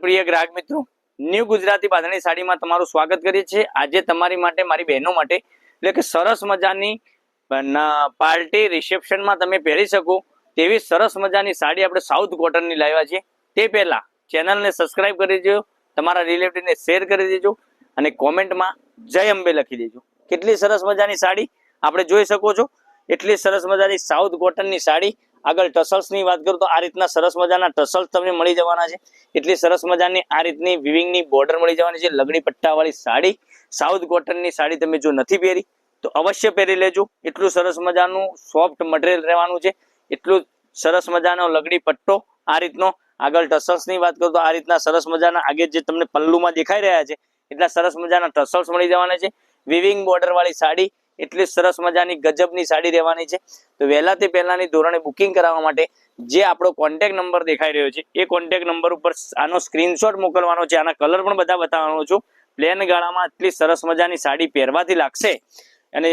પ્રિય ગ્રાહક મિત્રો, ન્યૂ ગુજરાતી બાંધણી સાડીમાં તમારું સ્વાગત કરીએ છીએ। આજે તમારી માટે, મારી બહેનો માટે એટલે કે સરસ મજાની પાર્ટી રિસેપ્શનમાં તમે પહેરી શકો તેવી સરસ મજાની સાડી આપણે સાઉથ કોટનની લાવ્યા છીએ। તે પહેલા ચેનલને સબસ્ક્રાઇબ કરી દેજો, તમારા રિલેટિવને શેર કરી દેજો અને કોમેન્ટમાં જય અંબે લખી દેજો। કેટલી સરસ મજાની સાડી આપણે જોઈ શકો છો, એટલી સરસ મજાની સાઉથ કોટનની સાડી। આગળ ટસલ્સની વાત કરું તો આ રીતના સરસ મજાના ટસલ્સ તમને મળી જવાના છે। એટલી સરસ મજાની આ રીતની વિવિંગની બોર્ડર મળી જવાની છે। લગડી પટ્ટાવાળી સાડી, સાઉથ કોટનની સાડી તમે જો નથી પહેરી તો અવશ્ય પહેરી લેજો। એટલું સરસ મજાનું સોફ્ટ મટીરિયલ રહેવાનું છે, એટલું સરસ મજાનો લગડી પટ્ટો આ રીતનો। આગળ ટસલ્સની વાત કરું તો આ રીતના સરસ મજાના આગે જે તમને પલ્લુમાં દેખાઈ રહ્યા છે એટલા સરસ મજાના ટસલ્સ મળી જવાના છે। વિવિંગ બોર્ડર વાળી સાડી, એટલી સરસ મજાની ગજબની સાડી રહેવાની છે। તો વહેલા તે પહેલાની ધોરણે બુકિંગ કરાવવા માટે જે આપણો કોન્ટેક્ટ નંબર દેખાઈ રહ્યો છે એ કોન્ટેક્ટ નંબર ઉપર આનો સ્ક્રીનશોટ મોકલવાનો છે। આના કલર પણ બધા બતાવવાનો છું। પ્લેન ગાળામાં એટલી સરસ મજાની સાડી પહેરવાથી લાગશે અને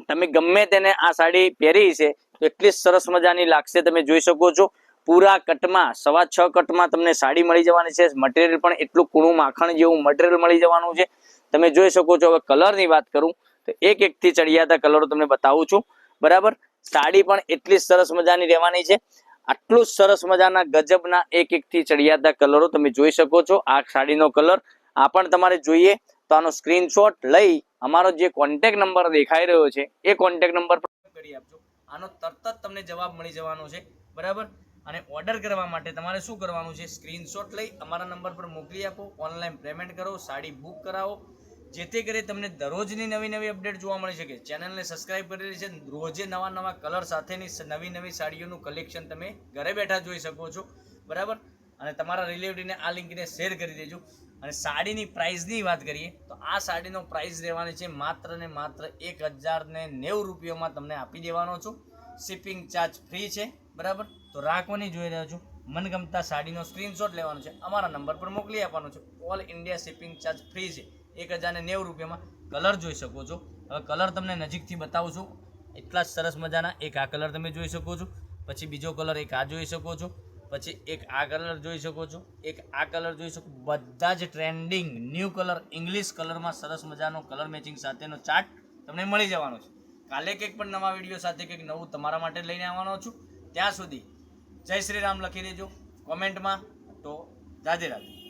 તમે ગમે તેને આ સાડી પહેરી છે તો એટલી સરસ મજાની લાગશે। તમે જોઈ શકો છો પૂરા કટમાં 6.25 કટમાં તમને સાડી મળી જવાની છે। મટીરિયલ પણ એટલું કૂણું માખણ જેવું મટીરિયલ મળી જવાનું છે। તમે જોઈ શકો છો। હવે કલરની વાત કરું તો એક થી ચડિયાતા કલરો તમને બતાવું છું, બરાબર। સાડી પણ એટલી સરસ મજાની રહેવાની છે। આટલું સરસ મજાના ગજબના એક થી ચડિયાતા કલરો તમે જોઈ શકો છો। આ સાડીનો કલર આ પણ તમારે જોઈએ તો આનો સ્ક્રીનશોટ લઈ અમારો જે કોન્ટેક્ટ નંબર દેખાઈ રહ્યો છે એ કોન્ટેક્ટ નંબર પર કરી આપજો। આનો તરત જ તમને જવાબ મળી જવાનો છે, બરાબર। અને ઓર્ડર કરવા માટે તમારે શું કરવાનું છે, સ્ક્રીનશોટ લઈ અમારા નંબર પર મોકલી આપો, ઓનલાઈન પેમેન્ટ કરો, સાડી બુક કરાવો, જેથી કરી તમને દરરોજની નવી અપડેટ જોવા મળી શકે। ચેનલને સબસ્ક્રાઇબ કરેલી છે, રોજે નવા કલર સાથેની નવી સાડીઓનું કલેક્શન તમે ઘરે બેઠા જોઈ શકો છો, બરાબર। અને તમારા રિલેટિવને આ લિંકને શેર કરી દેજો। અને સાડીની પ્રાઇસની વાત કરીએ તો આ સાડીનો પ્રાઇસ રહેવાની છે માત્ર ને માત્ર 1090 રૂપિયામાં તમને આપી દેવાનો છું। શિપિંગ ચાર્જ ફ્રી છે, બરાબર। તો રાખવાની જોઈ રહ્યો છું, મનગમતા સાડીનો સ્ક્રીનશોટ લેવાનો છે, અમારા નંબર પર મોકલી આપવાનો છે। All India shipping charge free છે, 1090 રૂપિયામાં કલર જોઈ શકો છો। હવે કલર તમને નજીકથી બતાવું છું। એટલા સરસ મજાના એક આ કલર તમે જોઈ શકો છો, પછી બીજો કલર એક આ જોઈ શકો છો, પછી એક આ કલર જોઈ શકો છો, એક આ કલર જોઈ શકો। બધા જ ટ્રેન્ડિંગ ન્યૂ કલર ઇંગ્લિશ કલરમાં સરસ મજાનો કલર મેચિંગ સાથેનો ચાર્ટ તમને મળી જવાનો છે। કાલે કંઈક પણ નવા વિડીયો સાથે કંઈક નવું તમારા માટે લઈને આવવાનો છું। ત્યાં સુધી જય શ્રી રામ લખી દેજો કોમેન્ટમાં। તો રાધે રાધે।